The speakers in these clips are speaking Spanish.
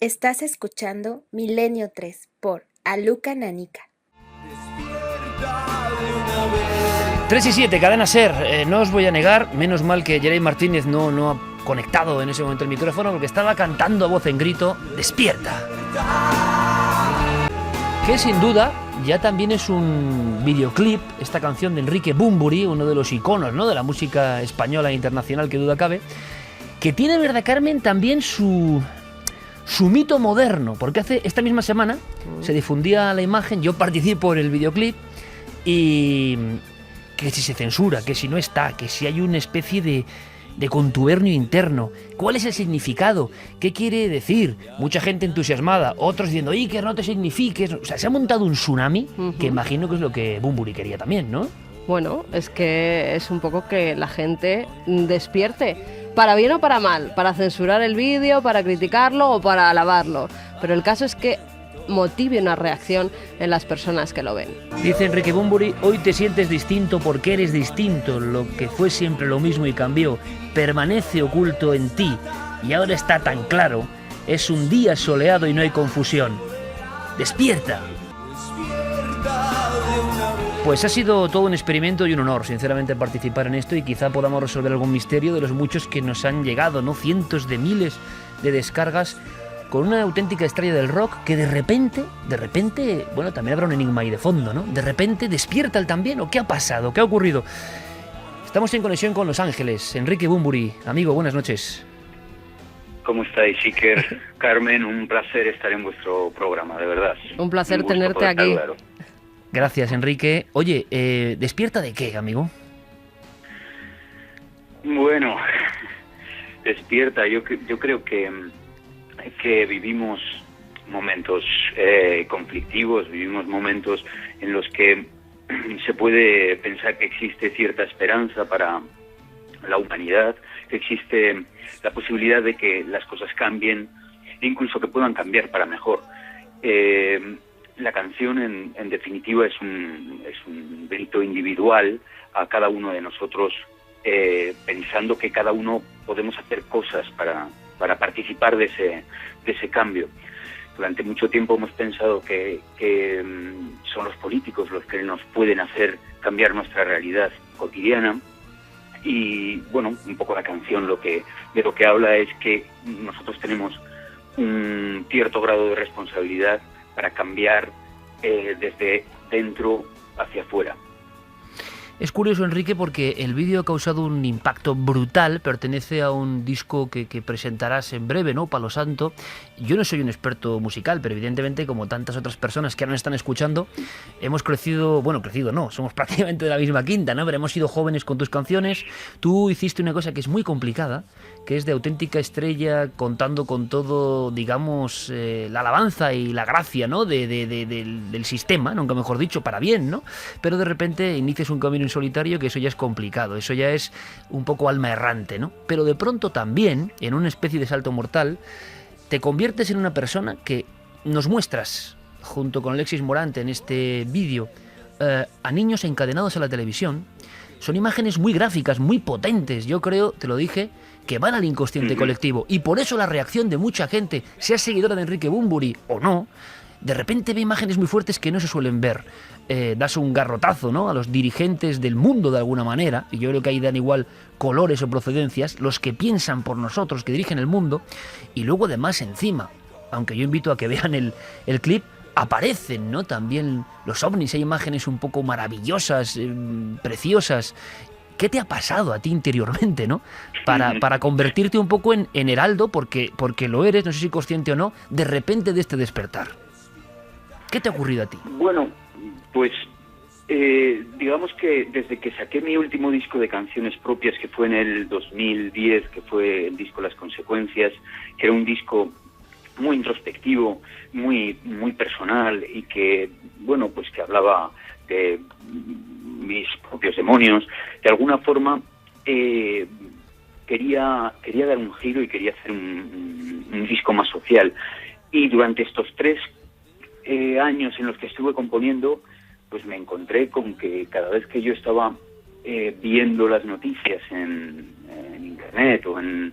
Estás escuchando Milenio 3 por Aluka Nanika. 3 y 7, Cadena SER. No os voy a negar, menos mal que Jerey Martínez no ha conectado en ese momento el micrófono, porque estaba cantando a voz en grito "Despierta", que sin duda ya también es un videoclip, esta canción de Enrique Bunbury, uno de los iconos, ¿no?, de la música española e internacional, que duda cabe, que tiene, verdad Carmen, también su mito moderno, porque hace esta misma semana se difundía la imagen, yo participo en el videoclip, y que si se censura, que si no está, que si hay una especie de contubernio interno. ¿Cuál es el significado? ¿Qué quiere decir? Mucha gente entusiasmada, otros diciendo Iker, no te signifiques. O sea, se ha montado un tsunami que imagino que es lo que Bunbury quería también, ¿no? Bueno, es que es un poco que la gente despierte, para bien o para mal, para censurar el vídeo, para criticarlo o para alabarlo. Pero el caso es que motive una reacción en las personas que lo ven. Dice Enrique Bunbury: hoy te sientes distinto porque eres distinto. Lo que fue siempre lo mismo y cambió permanece oculto en ti y ahora está tan claro. Es un día soleado y no hay confusión. ¡Despierta! Pues ha sido todo un experimento y un honor, sinceramente, participar en esto, y quizá podamos resolver algún misterio de los muchos que nos han llegado, ¿no? Cientos de miles de descargas, con una auténtica estrella del rock que de repente, bueno, también habrá un enigma ahí de fondo, ¿no? De repente despierta él también, ¿o qué ha pasado? ¿Qué ha ocurrido? Estamos en conexión con Los Ángeles. Enrique Bunbury, amigo, buenas noches. ¿Cómo estáis, Iker? Carmen, un placer estar en vuestro programa, de verdad. Un placer tenerte aquí. Claro. Gracias, Enrique. Oye, ¿despierta de qué, amigo? Bueno, despierta. Yo creo que vivimos momentos conflictivos, vivimos momentos en los que se puede pensar que existe cierta esperanza para la humanidad, que existe la posibilidad de que las cosas cambien, incluso que puedan cambiar para mejor. La canción, en definitiva, es un grito individual a cada uno de nosotros, pensando que cada uno podemos hacer cosas para participar de ese cambio. Durante mucho tiempo hemos pensado que son los políticos los que nos pueden hacer cambiar nuestra realidad cotidiana, y bueno, un poco la canción de lo que habla es que nosotros tenemos un cierto grado de responsabilidad para cambiar desde dentro hacia afuera. Es curioso, Enrique, porque el vídeo ha causado un impacto brutal. Pertenece a un disco que presentarás en breve, ¿no? Palo Santo. Yo no soy un experto musical, pero evidentemente, como tantas otras personas que ahora nos están escuchando, hemos crecido no, somos prácticamente de la misma quinta, ¿no? Pero hemos sido jóvenes con tus canciones. Tú hiciste una cosa que es muy complicada, que es de auténtica estrella, contando con todo, digamos, la alabanza y la gracia, ¿no?, del sistema, nunca mejor dicho, para bien, ¿no? Pero de repente inicias un camino en solitario, que eso ya es complicado, eso ya es un poco alma errante, ¿no? Pero de pronto también, en una especie de salto mortal, te conviertes en una persona que nos muestras, junto con Alexis Morante en este vídeo, a niños encadenados a la televisión. Son imágenes muy gráficas, muy potentes, yo creo, te lo dije, que van al inconsciente colectivo, y por eso la reacción de mucha gente, sea seguidora de Enrique Bunbury o no, de repente ve imágenes muy fuertes que no se suelen ver. Das un garrotazo, ¿no?, a los dirigentes del mundo de alguna manera, y yo creo que ahí dan igual colores o procedencias, los que piensan por nosotros, que dirigen el mundo, y luego además encima, aunque yo invito a que vean el clip, aparecen, ¿no?, también los ovnis. Hay imágenes un poco maravillosas, preciosas. ¿Qué te ha pasado a ti interiormente, ¿no?, para convertirte un poco en heraldo, porque lo eres, no sé si consciente o no, de repente de este despertar? ¿Qué te ha ocurrido a ti? Bueno, pues digamos que desde que saqué mi último disco de canciones propias, que fue en el 2010, que fue el disco Las Consecuencias, que era un disco muy introspectivo, muy personal, y que, bueno, pues que hablaba de mis propios demonios, de alguna forma quería dar un giro y quería hacer un disco más social. Y durante estos 3 años en los que estuve componiendo, pues me encontré con que cada vez que yo estaba viendo las noticias en internet o en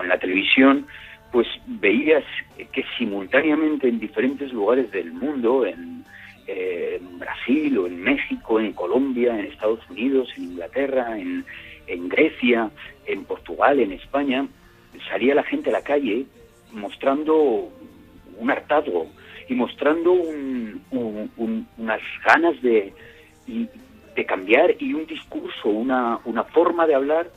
la televisión, pues veías que simultáneamente en diferentes lugares del mundo, en Brasil o en México, en Colombia, en Estados Unidos, en Inglaterra, en Grecia, en Portugal, en España, salía la gente a la calle mostrando un hartazgo y mostrando unas ganas de cambiar y un discurso, una forma de hablar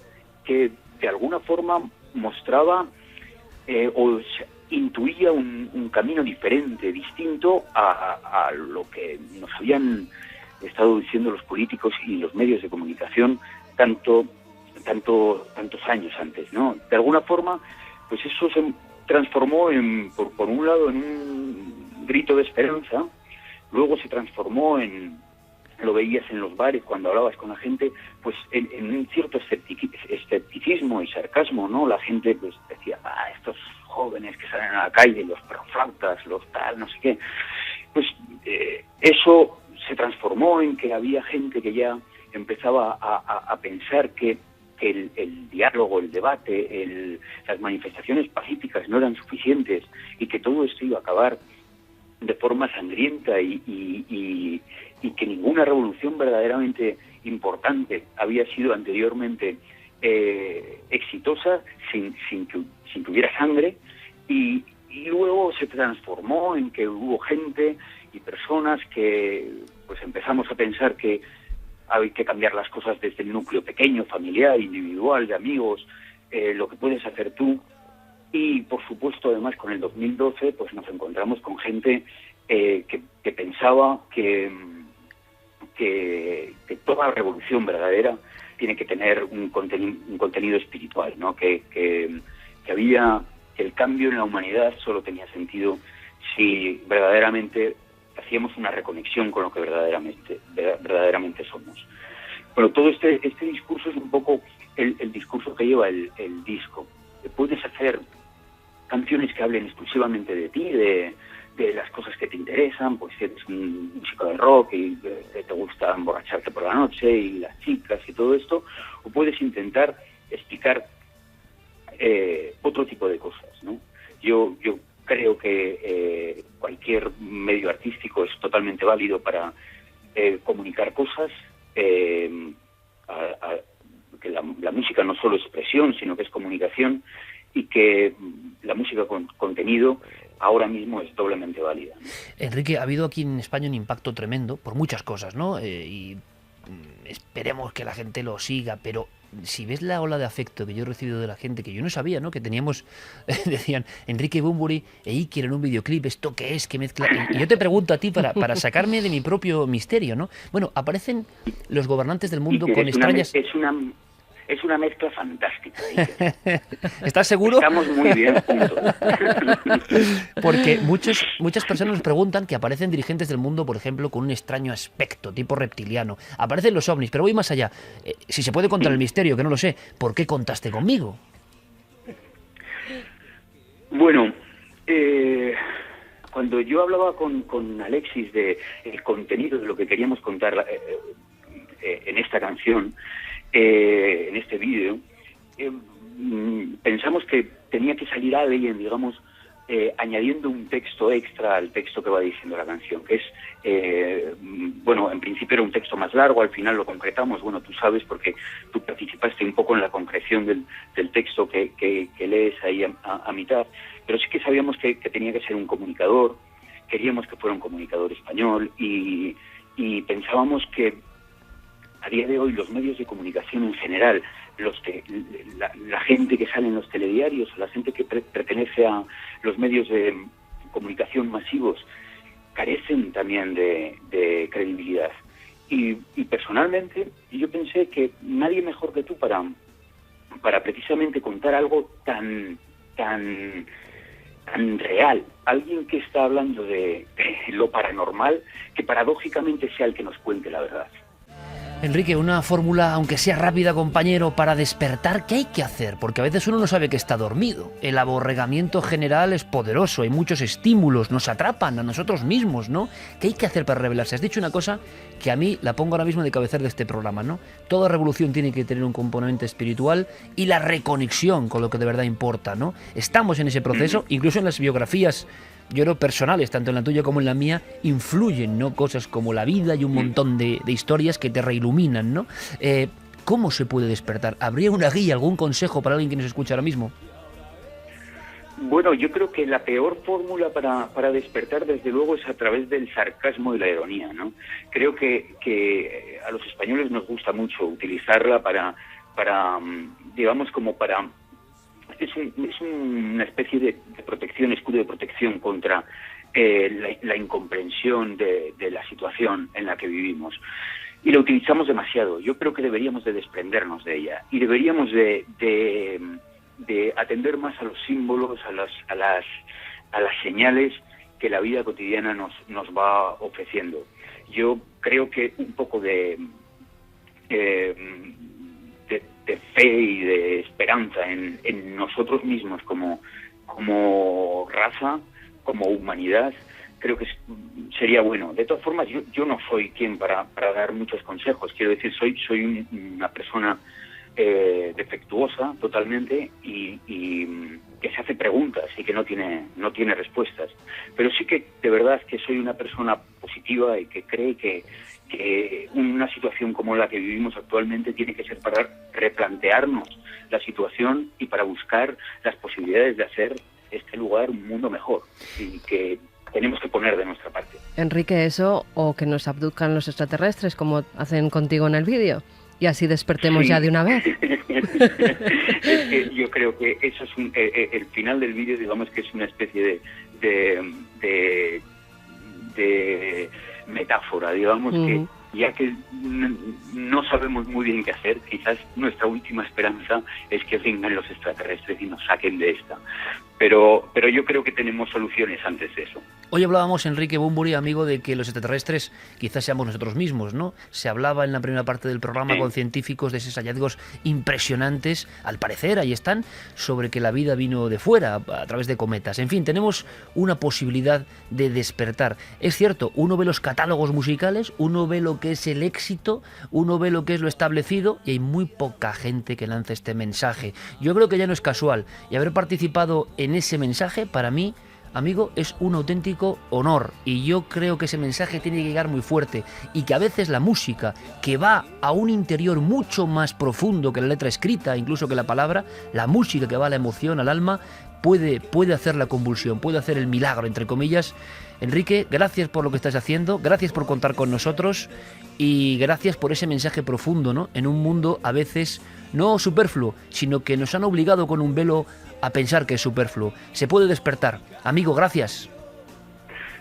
que de alguna forma mostraba o intuía un camino diferente, distinto a lo que nos habían estado diciendo los políticos y los medios de comunicación tantos años antes, ¿no? De alguna forma, pues eso se transformó por un lado en un grito de esperanza, luego se transformó lo veías en los bares cuando hablabas con la gente, pues en un cierto escepticismo y sarcasmo, ¿no? La gente pues decía, estos jóvenes que salen a la calle, los proflautas, los tal, no sé qué. Pues eso se transformó en que había gente que ya empezaba a pensar que el diálogo, el debate, las manifestaciones pacíficas no eran suficientes y que todo esto iba a acabar de forma sangrienta y que ninguna revolución verdaderamente importante había sido anteriormente exitosa sin que hubiera sangre, y luego se transformó en que hubo gente y personas que pues empezamos a pensar que hay que cambiar las cosas desde el núcleo pequeño, familiar, individual, de amigos, lo que puedes hacer tú. Y, por supuesto, además, con el 2012, pues nos encontramos con gente que pensaba que toda revolución verdadera tiene que tener un contenido espiritual, ¿no? Que el cambio en la humanidad solo tenía sentido si verdaderamente hacíamos una reconexión con lo que verdaderamente somos. Bueno, todo este discurso es un poco el discurso que lleva el disco. Puedes hacer canciones que hablen exclusivamente de ti, de las cosas que te interesan, pues si eres un músico de rock y te gusta emborracharte por la noche y las chicas y todo esto, o puedes intentar explicar otro tipo de cosas, ¿no? Yo creo que cualquier medio artístico es totalmente válido para comunicar cosas, que la música no solo es expresión, sino que es comunicación, y que la música con contenido ahora mismo es doblemente válida, ¿no? Enrique, ha habido aquí en España un impacto tremendo por muchas cosas, ¿no? Y esperemos que la gente lo siga, pero si ves la ola de afecto que yo he recibido de la gente, que yo no sabía, ¿no? Que teníamos, decían, Enrique Bunbury e Iker en un videoclip, ¿esto qué es? ¿Qué mezcla? Y yo te pregunto a ti para sacarme de mi propio misterio, ¿no? Bueno, aparecen los gobernantes del mundo con extrañas... Es una mezcla fantástica. ¿Estás seguro? Estamos muy bien juntos. Porque muchas personas nos preguntan que aparecen dirigentes del mundo, por ejemplo, con un extraño aspecto, tipo reptiliano. Aparecen los ovnis, pero voy más allá. Si se puede contar el misterio, que no lo sé, ¿por qué contaste conmigo? Bueno, cuando yo hablaba con Alexis de el contenido de lo que queríamos contar en esta canción, en este vídeo, pensamos que tenía que salir alguien, digamos, añadiendo un texto extra al texto que va diciendo la canción, que es, bueno, en principio era un texto más largo, al final lo concretamos, bueno, tú sabes porque tú participaste un poco en la concreción del texto que lees ahí a mitad, pero sí que sabíamos que tenía que ser un comunicador, queríamos que fuera un comunicador español y pensábamos que a día de hoy los medios de comunicación en general, la gente que sale en los telediarios, la gente que pertenece a los medios de comunicación masivos, carecen también de credibilidad. Y personalmente yo pensé que nadie mejor que tú para precisamente contar algo tan real, alguien que está hablando de lo paranormal, que paradójicamente sea el que nos cuente la verdad. Enrique, una fórmula, aunque sea rápida, compañero, para despertar, ¿qué hay que hacer? Porque a veces uno no sabe que está dormido. El aborregamiento general es poderoso, hay muchos estímulos, nos atrapan a nosotros mismos, ¿no? ¿Qué hay que hacer para rebelarse? Has dicho una cosa que a mí la pongo ahora mismo de cabecera de este programa, ¿no? Toda revolución tiene que tener un componente espiritual y la reconexión con lo que de verdad importa, ¿no? Estamos en ese proceso, incluso en las biografías, yo creo, personales, tanto en la tuya como en la mía, influyen, ¿no? Cosas como la vida y un montón de historias que te reiluminan, ¿no? ¿Cómo se puede despertar? ¿Habría una guía, algún consejo para alguien que nos escucha ahora mismo? Bueno, yo creo que la peor fórmula para despertar, desde luego, es a través del sarcasmo y la ironía, ¿no? Creo que a los españoles nos gusta mucho utilizarla para digamos, como para... Es una especie de protección, escudo de protección contra la incomprensión de la situación en la que vivimos. Y la utilizamos demasiado. Yo creo que deberíamos de desprendernos de ella y deberíamos de atender más a los símbolos, a las señales que la vida cotidiana nos va ofreciendo. Yo creo que un poco de fe y de esperanza en nosotros mismos como raza, como humanidad, creo que sería bueno. De todas formas, yo no soy quien para dar muchos consejos. Quiero decir, soy una persona defectuosa totalmente y que se hace preguntas y que no tiene respuestas. Pero sí que de verdad que soy una persona positiva y que cree que una situación como la que vivimos actualmente tiene que ser para replantearnos la situación y para buscar las posibilidades de hacer este lugar un mundo mejor, y que tenemos que poner de nuestra parte. Enrique, eso, o que nos abduzcan los extraterrestres, como hacen contigo en el vídeo, y así despertemos ya de una vez. Es que yo creo que eso es el final del vídeo, digamos que es una especie de metáfora, digamos, que ya que no sabemos muy bien qué hacer, quizás nuestra última esperanza es que vengan los extraterrestres y nos saquen de esta. Pero yo creo que tenemos soluciones antes de eso. Hoy hablábamos, Enrique Bunbury, amigo, de que los extraterrestres quizás seamos nosotros mismos, ¿no? Se hablaba en la primera parte del programa con científicos de esos hallazgos impresionantes, al parecer, ahí están, sobre que la vida vino de fuera, a través de cometas. En fin, tenemos una posibilidad de despertar. Es cierto, uno ve los catálogos musicales, uno ve lo que es el éxito, uno ve lo que es lo establecido, y hay muy poca gente que lanza este mensaje. Yo creo que ya no es casual, y haber participado en ese mensaje, para mí, amigo, es un auténtico honor, y yo creo que ese mensaje tiene que llegar muy fuerte, y que a veces la música, que va a un interior mucho más profundo que la letra escrita, incluso que la palabra, la música que va a la emoción, al alma, puede hacer la convulsión, puede hacer el milagro, entre comillas. Enrique, gracias por lo que estás haciendo, gracias por contar con nosotros, y gracias por ese mensaje profundo, ¿no? En un mundo a veces no superfluo, sino que nos han obligado con un velo a pensar que es superfluo. Se puede despertar. Amigo, gracias.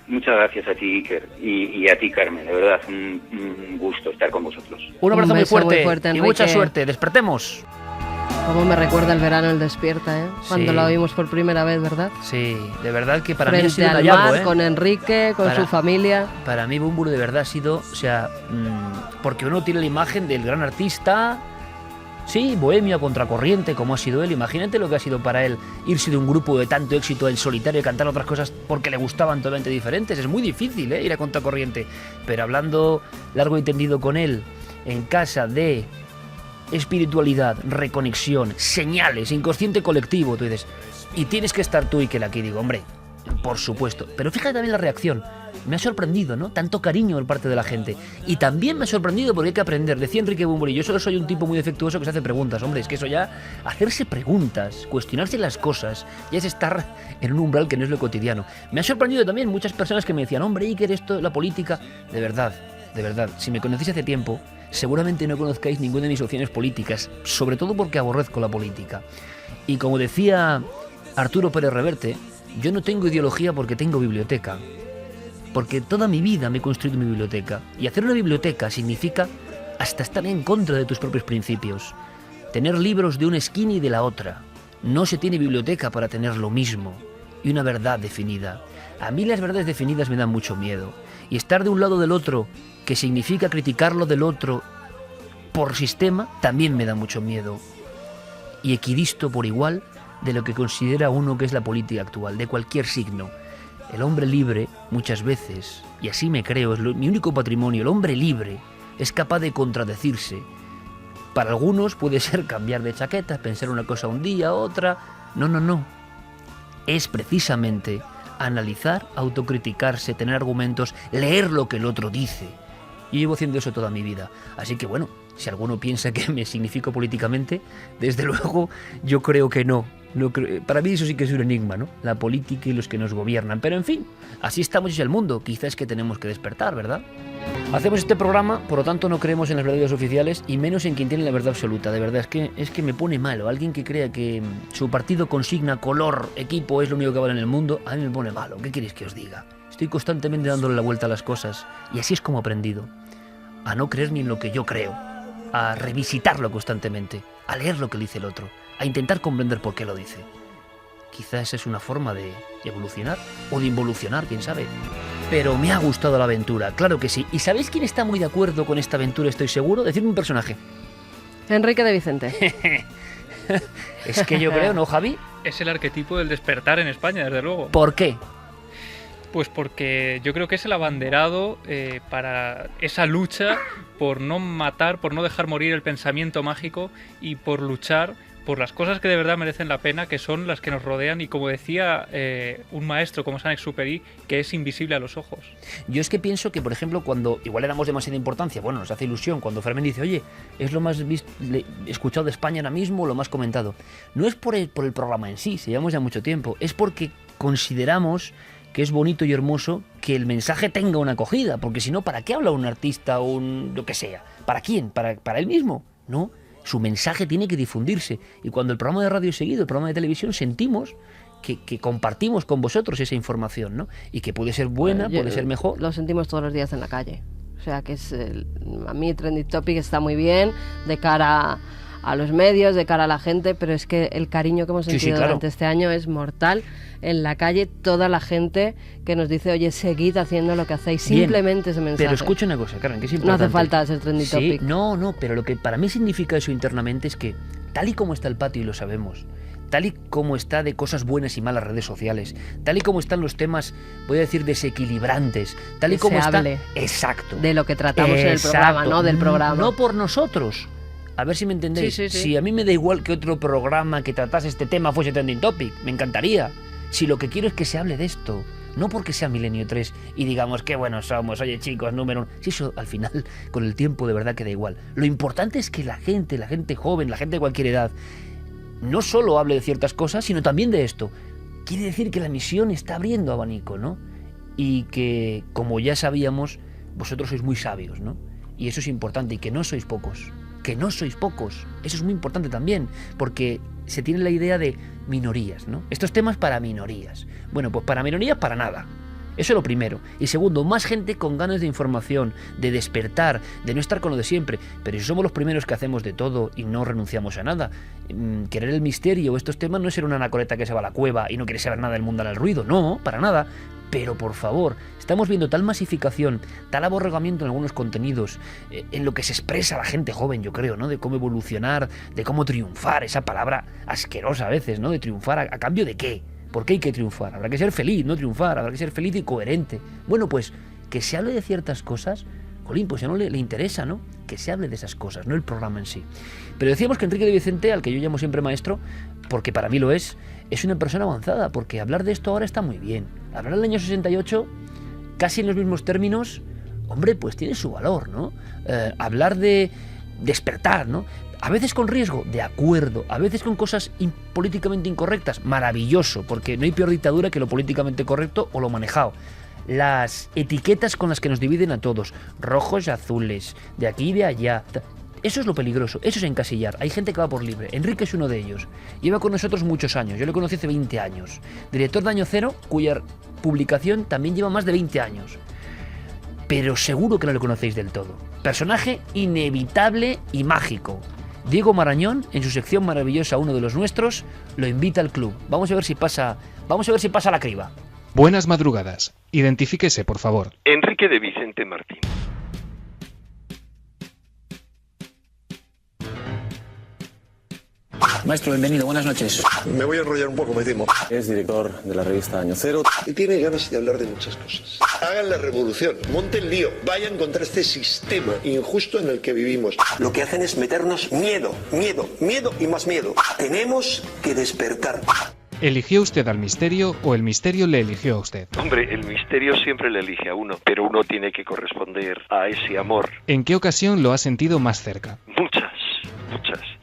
Muchas gracias a ti, Iker, y a ti, Carmen. De verdad, un gusto estar con vosotros. Un abrazo muy fuerte, Enrique. y mucha suerte. Despertemos. Cómo me recuerda el verano el Despierta, ¿eh? Cuando Sí. la oímos por primera vez, ¿verdad? Sí, de verdad que para mí ha Frente sido un al hallazgo, mar, con Enrique, con su familia. Para mí Bunbury de verdad ha sido, o sea, porque uno tiene la imagen del gran artista, sí, bohemio, a contracorriente, como ha sido él. Imagínate lo que ha sido para él irse de un grupo de tanto éxito en solitario y cantar otras cosas porque le gustaban totalmente diferentes. Es muy difícil, ir a contracorriente. Pero hablando largo y tendido con él, en casa de espiritualidad, reconexión, señales, inconsciente colectivo, tú dices, y tienes que estar tú, y que aquí digo, hombre, por supuesto. Pero fíjate también la reacción. Me ha sorprendido, ¿no? Tanto cariño por parte de la gente. Y también me ha sorprendido porque hay que aprender. Decía Enrique Bunbury, yo solo soy un tipo muy defectuoso que se hace preguntas. Hombre, es que eso ya, hacerse preguntas, cuestionarse las cosas, ya es estar en un umbral que no es lo cotidiano. Me ha sorprendido también muchas personas que me decían, hombre, Iker, esto, la política. De verdad, si me conocéis hace tiempo, seguramente no conozcáis ninguna de mis opciones políticas, sobre todo porque aborrezco la política. Y como decía Arturo Pérez Reverte, yo no tengo ideología porque tengo biblioteca. Porque toda mi vida me he construido mi biblioteca. Y hacer una biblioteca significa hasta estar en contra de tus propios principios. Tener libros de una esquina y de la otra. No se tiene biblioteca para tener lo mismo. Y una verdad definida. A mí las verdades definidas me dan mucho miedo. Y estar de un lado del otro, que significa criticar lo del otro por sistema, también me da mucho miedo. Y equidisto por igual de lo que considera uno que es la política actual, de cualquier signo. El hombre libre, muchas veces, y así me creo, es mi único patrimonio, el hombre libre es capaz de contradecirse. Para algunos puede ser cambiar de chaqueta, pensar una cosa un día, otra. No. Es precisamente analizar, autocriticarse, tener argumentos, leer lo que el otro dice. Yo llevo haciendo eso toda mi vida. Así que bueno, si alguno piensa que me significo políticamente, desde luego yo creo que no. Para mí eso sí que es un enigma, ¿no? La política y los que nos gobiernan. Pero en fin, así estamos y es el mundo. Quizás es que tenemos que despertar, ¿verdad? Hacemos este programa, por lo tanto no creemos en las verdades oficiales y menos en quien tiene la verdad absoluta. De verdad, es que me pone malo. Alguien que crea que su partido, consigna, color, equipo es lo único que vale en el mundo, a mí me pone malo. ¿Qué queréis que os diga? Estoy constantemente dándole la vuelta a las cosas y así es como he aprendido. A no creer ni en lo que yo creo, a revisitarlo constantemente, a leer lo que dice el otro, a intentar comprender por qué lo dice. Quizás es una forma de evolucionar o de involucionar, quién sabe. Pero me ha gustado la aventura, claro que sí. ¿Y sabéis quién está muy de acuerdo con esta aventura, estoy seguro? Decidme un personaje. Enrique de Vicente. Es que yo creo, ¿no, Javi? Es el arquetipo del despertar en España, desde luego. ¿Por qué? Pues porque yo creo que es el abanderado para esa lucha por no matar, por no dejar morir el pensamiento mágico y por luchar por las cosas que de verdad merecen la pena, que son las que nos rodean y, como decía un maestro como Saint-Exupéry, que es invisible a los ojos. Yo es que pienso que, por ejemplo, cuando igual le damos demasiada importancia, bueno, nos hace ilusión, cuando Fermín dice, oye, es lo más escuchado de España ahora mismo, lo más comentado. No es por el programa en sí, se llevamos ya mucho tiempo, es porque consideramos que es bonito y hermoso que el mensaje tenga una acogida, porque si no, ¿para qué habla un artista o lo que sea? ¿Para quién? ¿Para él mismo? No. Su mensaje tiene que difundirse. Y cuando el programa de radio es seguido, el programa de televisión, sentimos que compartimos con vosotros esa información, ¿no? Y que puede ser buena, puede ser mejor. Lo sentimos todos los días en la calle. O sea, que a mí Trending Topic está muy bien de cara a los medios, de cara a la gente, pero es que el cariño que hemos sentido durante este año es mortal. En la calle, toda la gente que nos dice, oye, seguid haciendo lo que hacéis, simplemente ese mensaje. Pero escucha una cosa, Karen, que es importante. No hace falta ser Trending Topic. No, pero lo que para mí significa eso internamente es que, tal y como está el patio, y lo sabemos, tal y como está de cosas buenas y malas redes sociales, tal y como están los temas, voy a decir, desequilibrantes, tal y como está... Exacto. De lo que tratamos en el programa, no del programa. No por nosotros. A ver si me entendéis. Sí. Si a mí me da igual que otro programa que tratase este tema fuese Trending Topic, me encantaría. Si lo que quiero es que se hable de esto, no porque sea Milenio 3 y digamos qué buenos somos, oye chicos, número 1. Si eso al final, con el tiempo, de verdad que da igual. Lo importante es que la gente joven, la gente de cualquier edad, no solo hable de ciertas cosas, sino también de esto. Quiere decir que la misión está abriendo abanico, ¿no? Y que, como ya sabíamos, vosotros sois muy sabios, ¿no? Y eso es importante, y que no sois pocos. Que no sois pocos. Eso es muy importante también, porque se tiene la idea de minorías, ¿no? Estos temas para minorías. Bueno, pues para minorías para nada. Eso es lo primero. Y segundo, más gente con ganas de información, de despertar, de no estar con lo de siempre. Pero si somos los primeros que hacemos de todo y no renunciamos a nada, querer el misterio, estos temas no es ser una anacoreta que se va a la cueva y no quiere saber nada del mundo al ruido. No, para nada. Pero por favor, estamos viendo tal masificación, tal aborregamiento en algunos contenidos, en lo que se expresa la gente joven, yo creo, ¿no? De cómo evolucionar, de cómo triunfar, esa palabra asquerosa a veces, ¿no? De triunfar, ¿a cambio de qué? ¿Por qué hay que triunfar? Habrá que ser feliz, no triunfar, habrá que ser feliz y coherente. Bueno, pues que se hable de ciertas cosas, jolín, pues ya no le interesa, ¿no? Que se hable de esas cosas, no el programa en sí. Pero decíamos que Enrique de Vicente, al que yo llamo siempre maestro, porque para mí lo es una persona avanzada, porque hablar de esto ahora está muy bien. Hablar del año 68, casi en los mismos términos, hombre, pues tiene su valor, ¿no? Hablar de despertar, ¿no? A veces con riesgo, de acuerdo. A veces con cosas políticamente incorrectas, maravilloso, porque no hay peor dictadura que lo políticamente correcto o lo manejado. Las etiquetas con las que nos dividen a todos, rojos y azules, de aquí y de allá. Eso es lo peligroso, eso es encasillar. Hay gente que va por libre. Enrique es uno de ellos. Lleva con nosotros muchos años. Yo le conocí hace 20 años. Director de Año Cero, cuya publicación también lleva más de 20 años. Pero seguro que no lo conocéis del todo. Personaje inevitable y mágico. Diego Marañón, en su sección maravillosa Uno de los Nuestros, lo invita al club. Vamos a ver si pasa la criba. Buenas madrugadas. Identifíquese, por favor. Enrique de Vicente Martín. Maestro, bienvenido, buenas noches. Me voy a enrollar un poco, me temo. Es director de la revista Año Cero. Y tiene ganas de hablar de muchas cosas. Hagan la revolución, monten lío, vayan contra este sistema injusto en el que vivimos. Lo que hacen es meternos miedo, miedo, miedo y más miedo. Tenemos que despertar. ¿Eligió usted al misterio o el misterio le eligió a usted? Hombre, el misterio siempre le elige a uno, pero uno tiene que corresponder a ese amor. ¿En qué ocasión lo ha sentido más cerca? Muchas.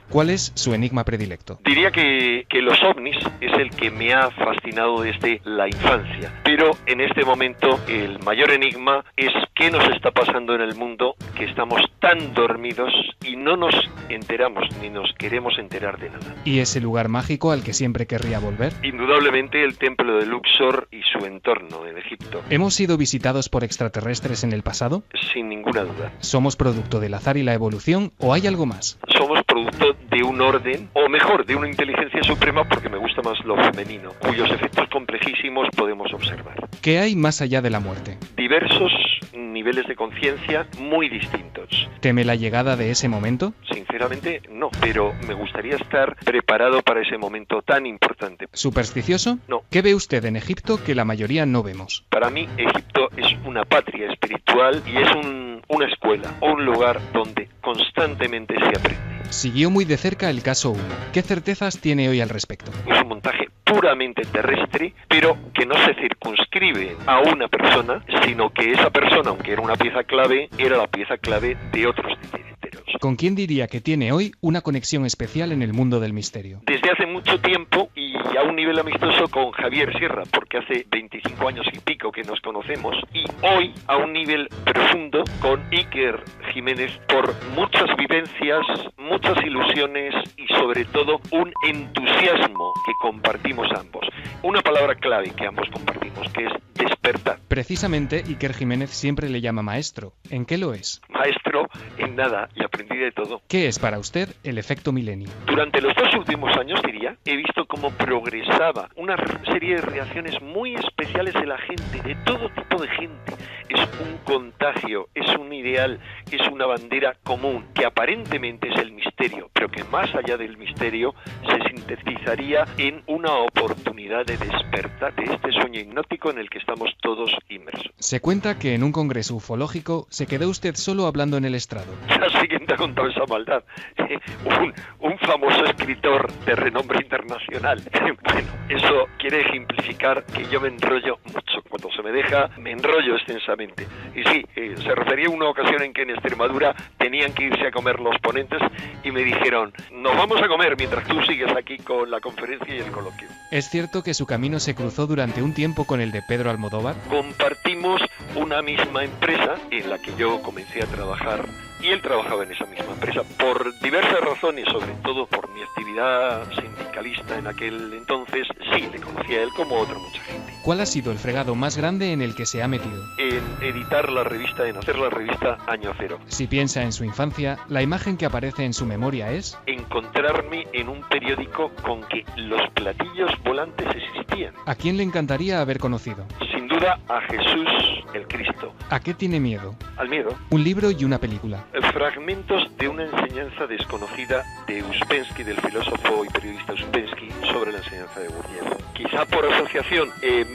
¿Cuál es su enigma predilecto? Diría que los ovnis es el que me ha fascinado desde la infancia, pero en este momento el mayor enigma es qué nos está pasando en el mundo, que estamos tan dormidos y no nos enteramos ni nos queremos enterar de nada. ¿Y ese lugar mágico al que siempre querría volver? Indudablemente el templo de Luxor y su entorno en Egipto. ¿Hemos sido visitados por extraterrestres en el pasado? Sin ninguna duda. ¿Somos producto del azar y la evolución o hay algo más? Somos producto de un orden, o mejor, de una inteligencia suprema, porque me gusta más lo femenino, cuyos efectos complejísimos podemos observar. ¿Qué hay más allá de la muerte? Diversos niveles de conciencia muy distintos. ¿Teme la llegada de ese momento? Sinceramente, no, pero me gustaría estar preparado para ese momento tan importante. ¿Supersticioso? No. ¿Qué ve usted en Egipto que la mayoría no vemos? Para mí, Egipto es una patria espiritual y es una escuela o un lugar donde constantemente se aprende. Siguió muy de cerca el caso 1. ¿Qué certezas tiene hoy al respecto? Es un montaje puramente terrestre, pero que no se circunscribe a una persona, sino que esa persona, aunque era una pieza clave, era la pieza clave de otros titiriteros. ¿Con quién diría que tiene hoy una conexión especial en el mundo del misterio? Desde hace mucho tiempo y a un nivel amistoso con Javier Sierra, porque hace 25 años y pico que nos conocemos, y hoy a un nivel profundo con Iker Jiménez por muchas vivencias, muchas ilusiones y sobre todo un entusiasmo que compartimos ambos. Una palabra clave que ambos compartimos, que es despertar. Precisamente Iker Jiménez siempre le llama maestro. ¿En qué lo es? Maestro en nada y aprendí de todo. ¿Qué es para usted el efecto milenio? Durante los 2 últimos años, diría, he visto cómo progresaba una serie de reacciones muy especiales de la gente, de todo tipo de gente. Es un contagio, es un ideal, es una bandera común, que aparentemente es el misterio, pero que más allá del misterio se sintetizaría en una oportunidad de despertar de este sueño hipnótico en el que estamos todos inmersos. Se cuenta que en un congreso ufológico se quedó usted solo hablando en el estrado. Así que te ha contado esa maldad. Un famoso escritor de renombre internacional. Bueno, eso quiere ejemplificar que yo me enrollo mucho. Cuando se me deja, me enrollo extensamente. Y sí, se refería a una ocasión en que en Extremadura tenían que irse a comer los ponentes y me dijeron, nos vamos a comer mientras tú sigues aquí con la conferencia y el coloquio. ¿Es cierto que su camino se cruzó durante un tiempo con el de Pedro Almodóvar? Compartimos una misma empresa en la que yo comencé a trabajar y él trabajaba en esa misma empresa por diversas razones, sobre todo por mi actividad sindicalista en aquel entonces. Sí, le conocía a él como otra mucha gente. ¿Cuál ha sido el fregado más grande en el que se ha metido? En editar la revista, en hacer la revista Año Cero. Si piensa en su infancia, la imagen que aparece en su memoria es... encontrarme en un periódico con que los platillos volantes existían. ¿A quién le encantaría haber conocido? Sin duda a Jesús el Cristo. ¿A qué tiene miedo? Al miedo. Un libro y una película. Fragmentos de una enseñanza desconocida de Uspensky, del filósofo y periodista Uspensky, sobre la enseñanza de Gurdjieff. Quizá por asociación,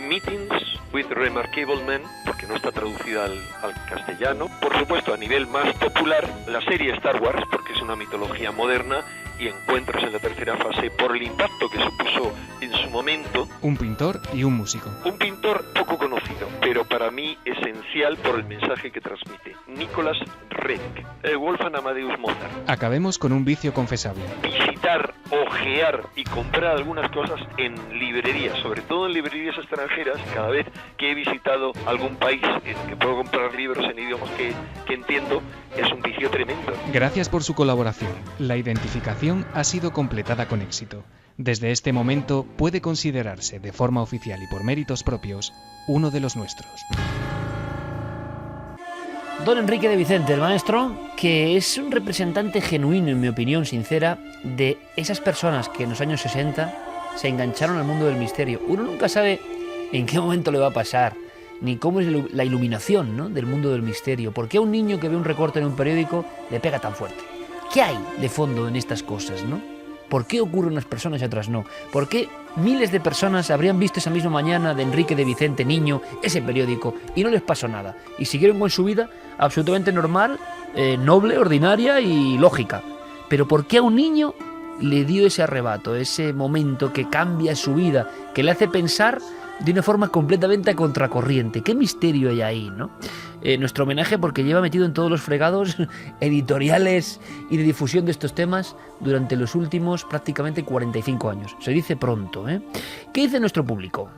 Meetings with Remarkable Men, porque no está traducida al castellano. Por supuesto, a nivel más popular, la serie Star Wars, porque es una mitología moderna, y Encuentros en la tercera fase, por el impacto que supuso en su momento. Un pintor y un músico. Un pintor poco conocido, pero para mí esencial por el mensaje que transmite. Nicholas Renck, Wolfgang Amadeus Mozart. Acabemos con un vicio confesable. Visitar, ojear y comprar algunas cosas en librerías, sobre todo en librerías extranjeras. Cada vez que he visitado algún país en que puedo comprar libros en idiomas que entiendo, es un vicio tremendo. Gracias por su colaboración. La identificación ha sido completada con éxito. Desde este momento puede considerarse de forma oficial y por méritos propios uno de los nuestros. Don Enrique de Vicente, el maestro, que es un representante genuino, en mi opinión sincera, de esas personas que en los años 60 se engancharon al mundo del misterio. Uno nunca sabe en qué momento le va a pasar, ni cómo es la iluminación, ¿no?, del mundo del misterio. ¿Por qué a un niño que ve un recorte en un periódico le pega tan fuerte? ¿Qué hay de fondo en estas cosas, no? ¿Por qué ocurren unas personas y otras no? ¿Por qué miles de personas habrían visto esa misma mañana de Enrique de Vicente Niño, ese periódico, y no les pasó nada? Y siguieron con su vida absolutamente normal, noble, ordinaria y lógica. Pero ¿por qué a un niño le dio ese arrebato, ese momento que cambia su vida, que le hace pensar de una forma completamente a contracorriente? ¿Qué misterio hay ahí, no? Nuestro homenaje, porque lleva metido en todos los fregados editoriales y de difusión de estos temas durante los últimos prácticamente 45 años. Se dice pronto, ¿eh? ¿Qué dice nuestro público?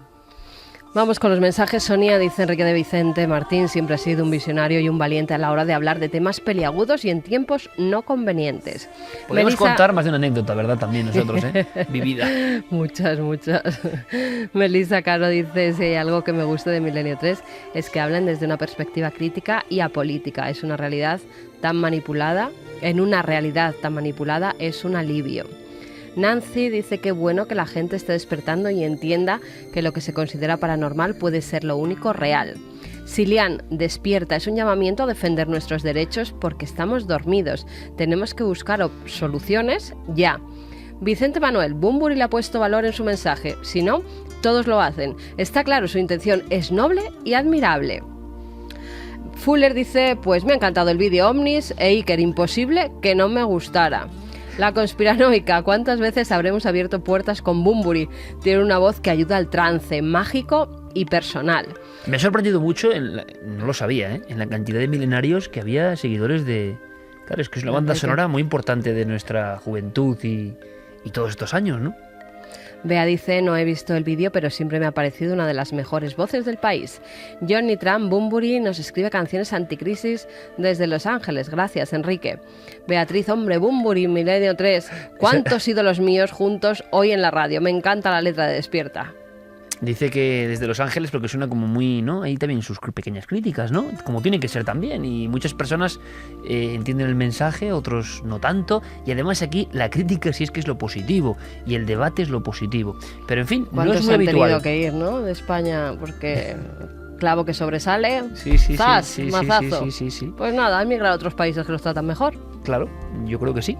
Vamos con los mensajes. Sonia dice: Enrique de Vicente Martín siempre ha sido un visionario y un valiente a la hora de hablar de temas peliagudos y en tiempos no convenientes. Podemos contar más de una anécdota, ¿verdad? También nosotros, vivida. Muchas. Melissa Caro dice: si hay algo que me gusta de Milenio 3 es que hablan desde una perspectiva crítica y apolítica. Es una realidad tan manipulada. En una realidad tan manipulada es un alivio. Nancy dice que bueno que la gente esté despertando y entienda que lo que se considera paranormal puede ser lo único real. Silian, despierta, es un llamamiento a defender nuestros derechos porque estamos dormidos. Tenemos que buscar soluciones ya. Vicente Manuel, Bunbury le ha puesto valor en su mensaje. Si no, todos lo hacen. Está claro, su intención es noble y admirable. Fuller dice: pues me ha encantado el vídeo Omnis e Iker, imposible que no me gustara. La conspiranoica, ¿cuántas veces habremos abierto puertas con Bunbury? Tiene una voz que ayuda al trance, mágico y personal. Me ha sorprendido mucho, no lo sabía, en la cantidad de milenarios que había seguidores de... Claro, es que es una banda sonora muy importante de nuestra juventud y todos estos años, ¿no? Bea dice: no he visto el vídeo, pero siempre me ha parecido una de las mejores voces del país. Johnny Trump, Bunbury nos escribe canciones anticrisis desde Los Ángeles. Gracias, Enrique. Beatriz, hombre, Bunbury, Milenio 3. ¿Cuántos ídolos míos juntos hoy en la radio? Me encanta la letra de Despierta. Dice que desde Los Ángeles, porque suena como muy, ¿no? Ahí también sus pequeñas críticas, ¿no? Como tiene que ser también. Y muchas personas entienden el mensaje, otros no tanto. Y además aquí la crítica sí es que es lo positivo y el debate es lo positivo. Pero en fin, no es muy habitual. ¿Cuántos han tenido que ir, no? De España, porque... clavo que sobresale, ¡zas! Mazazo. Sí. Pues nada, han migrado a otros países que los tratan mejor. Claro, yo creo que sí.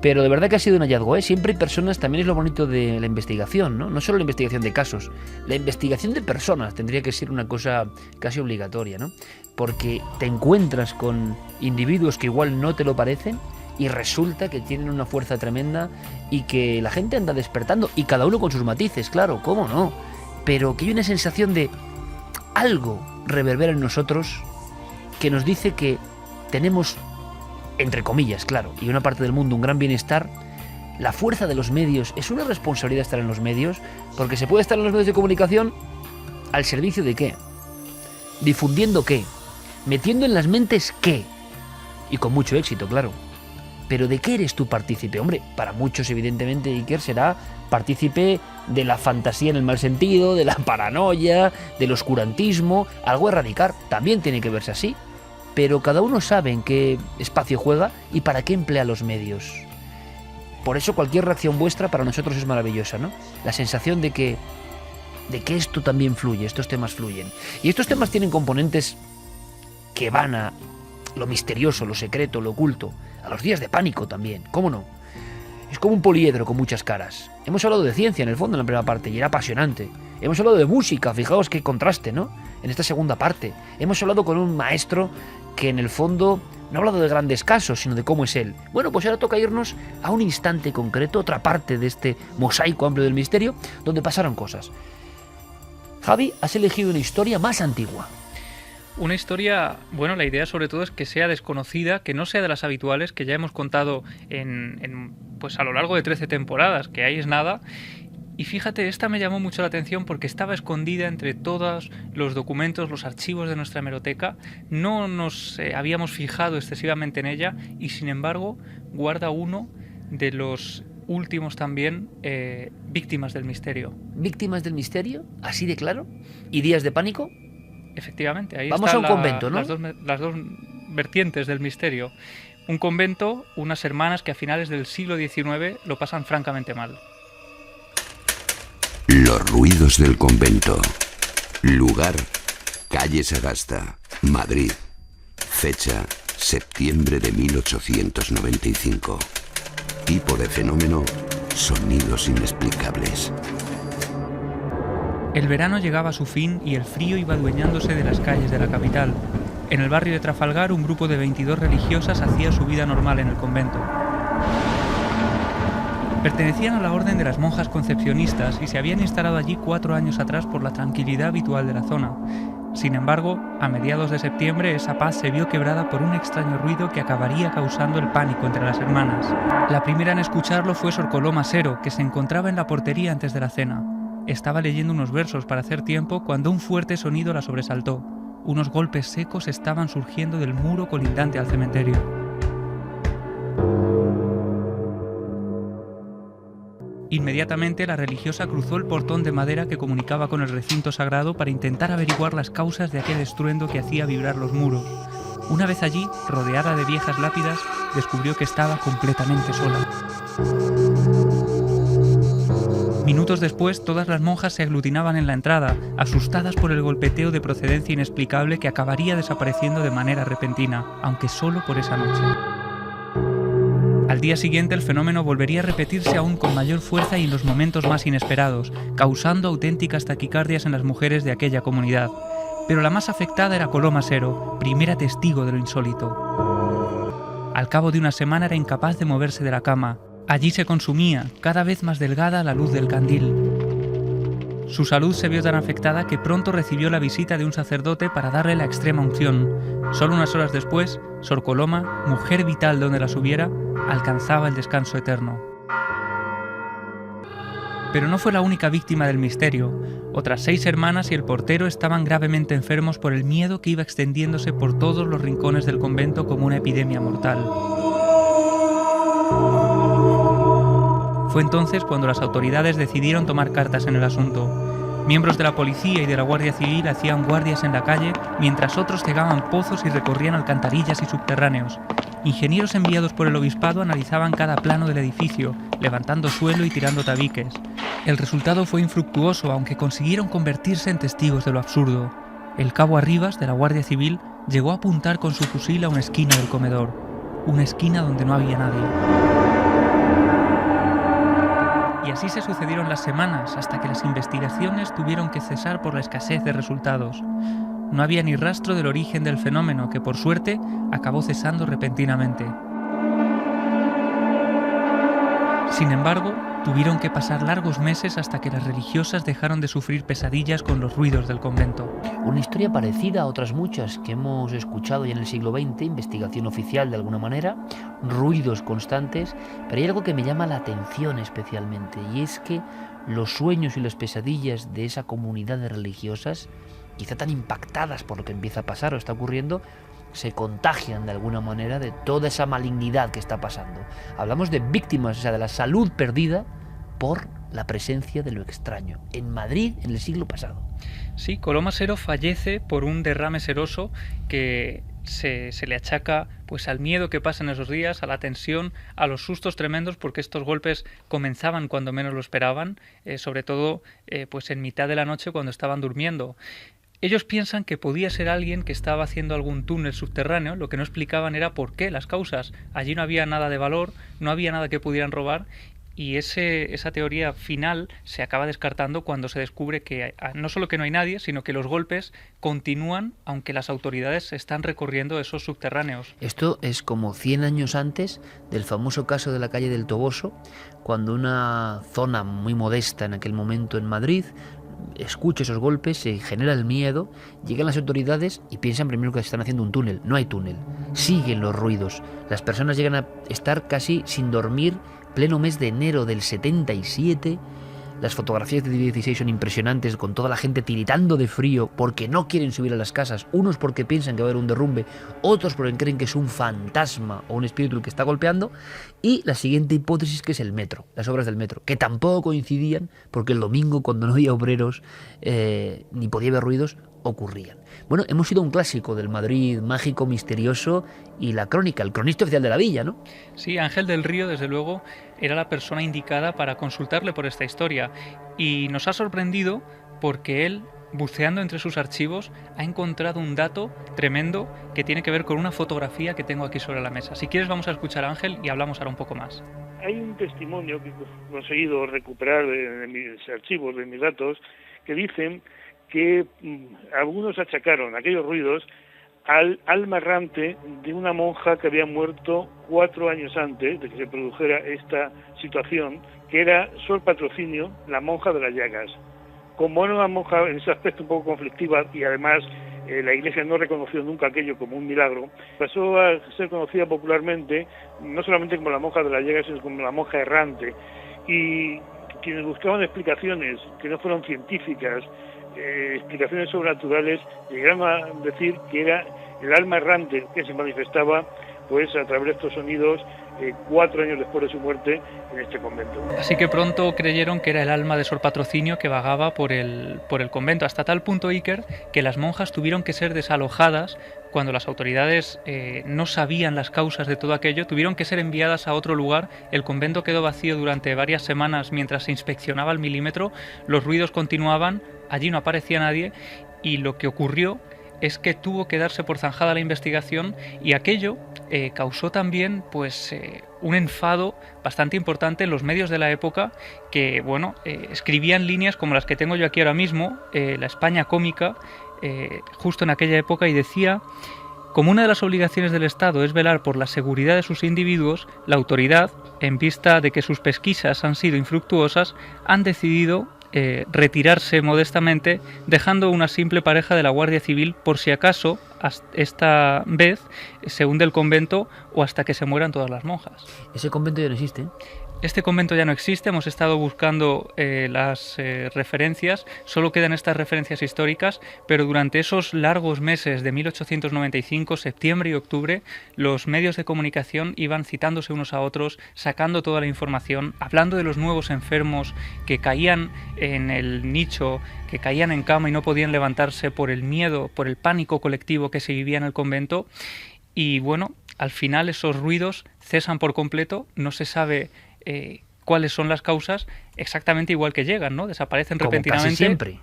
Pero de verdad que ha sido un hallazgo, ¿eh? Siempre hay personas, también es lo bonito de la investigación, ¿no? No solo la investigación de casos, la investigación de personas tendría que ser una cosa casi obligatoria, ¿no? Porque te encuentras con individuos que igual no te lo parecen y resulta que tienen una fuerza tremenda y que la gente anda despertando, y cada uno con sus matices, claro, ¿cómo no? Pero que hay una sensación de algo reverbera en nosotros que nos dice que tenemos, entre comillas, claro, y una parte del mundo, un gran bienestar. La fuerza de los medios, es una responsabilidad estar en los medios, porque se puede estar en los medios de comunicación al servicio de qué, difundiendo qué, metiendo en las mentes qué, y con mucho éxito, claro. Pero ¿de qué eres tú partícipe? Hombre, para muchos evidentemente Iker será partícipe de la fantasía en el mal sentido, de la paranoia, del oscurantismo, algo a erradicar, también tiene que verse así. Pero cada uno sabe en qué espacio juega y para qué emplea los medios. Por eso cualquier reacción vuestra para nosotros es maravillosa, ¿no? La sensación de que esto también fluye, estos temas fluyen. Y estos temas tienen componentes que van a lo misterioso, lo secreto, lo oculto, a los días de pánico también, ¿cómo no? Es como un poliedro con muchas caras. Hemos hablado de ciencia en el fondo en la primera parte y era apasionante. Hemos hablado de música, fijaos qué contraste, ¿no? En esta segunda parte. Hemos hablado con un maestro que en el fondo no ha hablado de grandes casos, sino de cómo es él. Bueno, pues ahora toca irnos a un instante concreto, otra parte de este mosaico amplio del misterio, donde pasaron cosas. Javi, has elegido una historia más antigua. Una historia, bueno, la idea sobre todo es que sea desconocida, que no sea de las habituales, que ya hemos contado pues a lo largo de 13 temporadas, que ahí es nada. Y fíjate, esta me llamó mucho la atención porque estaba escondida entre todos los documentos, los archivos de nuestra hemeroteca. No nos habíamos fijado excesivamente en ella y, sin embargo, guarda uno de los últimos también víctimas del misterio. ¿Víctimas del misterio? ¿Así de claro? ¿Y días de pánico? Efectivamente, ahí vamos a un convento, ¿no? Las dos vertientes del misterio. Un convento, unas hermanas que a finales del siglo XIX lo pasan francamente mal. Los ruidos del convento. Lugar, calle Sagasta, Madrid. Fecha, septiembre de 1895. Tipo de fenómeno, sonidos inexplicables. El verano llegaba a su fin y el frío iba adueñándose de las calles de la capital. En el barrio de Trafalgar, un grupo de 22 religiosas hacía su vida normal en el convento. Pertenecían a la orden de las monjas concepcionistas y se habían instalado allí 4 años atrás por la tranquilidad habitual de la zona. Sin embargo, a mediados de septiembre esa paz se vio quebrada por un extraño ruido que acabaría causando el pánico entre las hermanas. La primera en escucharlo fue Sor Coloma Sero, que se encontraba en la portería antes de la cena. Estaba leyendo unos versos para hacer tiempo cuando un fuerte sonido la sobresaltó. Unos golpes secos estaban surgiendo del muro colindante al cementerio. Inmediatamente la religiosa cruzó el portón de madera que comunicaba con el recinto sagrado para intentar averiguar las causas de aquel estruendo que hacía vibrar los muros. Una vez allí, rodeada de viejas lápidas, descubrió que estaba completamente sola. Minutos después, todas las monjas se aglutinaban en la entrada, asustadas por el golpeteo de procedencia inexplicable que acabaría desapareciendo de manera repentina, aunque solo por esa noche. Al día siguiente el fenómeno volvería a repetirse aún con mayor fuerza y en los momentos más inesperados, causando auténticas taquicardias en las mujeres de aquella comunidad. Pero la más afectada era Coloma Sero, primera testigo de lo insólito. Al cabo de una semana era incapaz de moverse de la cama. Allí se consumía, cada vez más delgada a la luz del candil. Su salud se vio tan afectada que pronto recibió la visita de un sacerdote para darle la extrema unción. Solo unas horas después, Sor Coloma, mujer vital donde las hubiera, alcanzaba el descanso eterno. Pero no fue la única víctima del misterio. Otras 6 hermanas y el portero estaban gravemente enfermos por el miedo que iba extendiéndose por todos los rincones del convento como una epidemia mortal. Fue entonces cuando las autoridades decidieron tomar cartas en el asunto. Miembros de la policía y de la Guardia Civil hacían guardias en la calle, mientras otros cegaban pozos y recorrían alcantarillas y subterráneos. Ingenieros enviados por el obispado analizaban cada plano del edificio, levantando suelo y tirando tabiques. El resultado fue infructuoso, aunque consiguieron convertirse en testigos de lo absurdo. El cabo Arribas, de la Guardia Civil, llegó a apuntar con su fusil a una esquina del comedor. Una esquina donde no había nadie. Y así se sucedieron las semanas, hasta que las investigaciones tuvieron que cesar por la escasez de resultados. No había ni rastro del origen del fenómeno, que por suerte acabó cesando repentinamente. Sin embargo, tuvieron que pasar largos meses hasta que las religiosas dejaron de sufrir pesadillas con los ruidos del convento. Una historia parecida a otras muchas que hemos escuchado ya en el siglo XX, investigación oficial de alguna manera, ruidos constantes, pero hay algo que me llama la atención especialmente, y es que los sueños y las pesadillas de esa comunidad de religiosas, quizá tan impactadas por lo que empieza a pasar o está ocurriendo, se contagian de alguna manera de toda esa malignidad que está pasando. Hablamos de víctimas, o sea, de la salud perdida por la presencia de lo extraño. En Madrid, en el siglo pasado. Sí, Coloma Sero fallece por un derrame seroso que se le achaca pues al miedo que pasa en esos días, a la tensión, a los sustos tremendos, porque estos golpes comenzaban cuando menos lo esperaban, sobre todo pues en mitad de la noche cuando estaban durmiendo. Ellos piensan que podía ser alguien que estaba haciendo algún túnel subterráneo, lo que no explicaban era por qué, las causas. Allí no había nada de valor, no había nada que pudieran robar, y esa teoría final se acaba descartando cuando se descubre que no solo que no hay nadie, sino que los golpes continúan aunque las autoridades están recorriendo esos subterráneos. Esto es como 100 años antes del famoso caso de la calle del Toboso, cuando una zona muy modesta en aquel momento en Madrid escucha esos golpes, se genera el miedo, llegan las autoridades y piensan primero que están haciendo un túnel. No hay túnel, siguen los ruidos. Las personas llegan a estar casi sin dormir, pleno mes de enero del 77. Las fotografías de 16 son impresionantes, con toda la gente tiritando de frío porque no quieren subir a las casas, unos porque piensan que va a haber un derrumbe, otros porque creen que es un fantasma o un espíritu el que está golpeando, y la siguiente hipótesis, que es el metro, las obras del metro, que tampoco coincidían porque el domingo, cuando no había obreros ni podía haber ruidos, ocurrían. Bueno, hemos ido a un clásico del Madrid mágico, misterioso, y la crónica, el cronista oficial de la villa, ¿no? Sí, Ángel del Río, desde luego, era la persona indicada para consultarle por esta historia, y nos ha sorprendido porque él, buceando entre sus archivos, ha encontrado un dato tremendo que tiene que ver con una fotografía que tengo aquí sobre la mesa. Si quieres, vamos a escuchar a Ángel y hablamos ahora un poco más. hay un testimonio que he conseguido recuperar de mis archivos, de mis datos, que dicen que algunos achacaron aquellos ruidos al alma errante de una monja que había muerto 4 años antes de que se produjera esta situación, que era Sor Patrocinio, la monja de las llagas. Como era una monja en ese aspecto un poco conflictiva y además la Iglesia no reconoció nunca aquello como un milagro, pasó a ser conocida popularmente no solamente como la monja de las llagas, sino como la monja errante. Y quienes buscaban explicaciones que no fueron científicas, explicaciones sobrenaturales, llegaron a decir que era el alma errante que se manifestaba pues a través de estos sonidos 4 años después de su muerte en este convento. Así que pronto creyeron que era el alma de Sor Patrocinio que vagaba por el convento, hasta tal punto, Iker, que las monjas tuvieron que ser desalojadas cuando las autoridades no sabían las causas de todo aquello, tuvieron que ser enviadas a otro lugar. El convento quedó vacío durante varias semanas mientras se inspeccionaba al milímetro, los ruidos continuaban, allí no aparecía nadie, y lo que ocurrió es que tuvo que darse por zanjada la investigación, y aquello causó también pues un enfado bastante importante en los medios de la época, que bueno, escribían líneas como las que tengo yo aquí ahora mismo, la España cómica, justo en aquella época, y decía: como una de las obligaciones del Estado es velar por la seguridad de sus individuos, la autoridad, en vista de que sus pesquisas han sido infructuosas, han decidido retirarse modestamente, dejando una simple pareja de la Guardia Civil por si acaso esta vez se hunde el convento o hasta que se mueran todas las monjas. Ese convento ya no existe. Este convento ya no existe, hemos estado buscando las referencias, solo quedan estas referencias históricas, pero durante esos largos meses de 1895, septiembre y octubre, los medios de comunicación iban citándose unos a otros, sacando toda la información, hablando de los nuevos enfermos que caían en el nicho, que caían en cama y no podían levantarse por el miedo, por el pánico colectivo que se vivía en el convento. Y bueno, al final esos ruidos cesan por completo, no se sabe cuáles son las causas, exactamente igual que llegan, ¿no? Desaparecen como repentinamente. Casi siempre.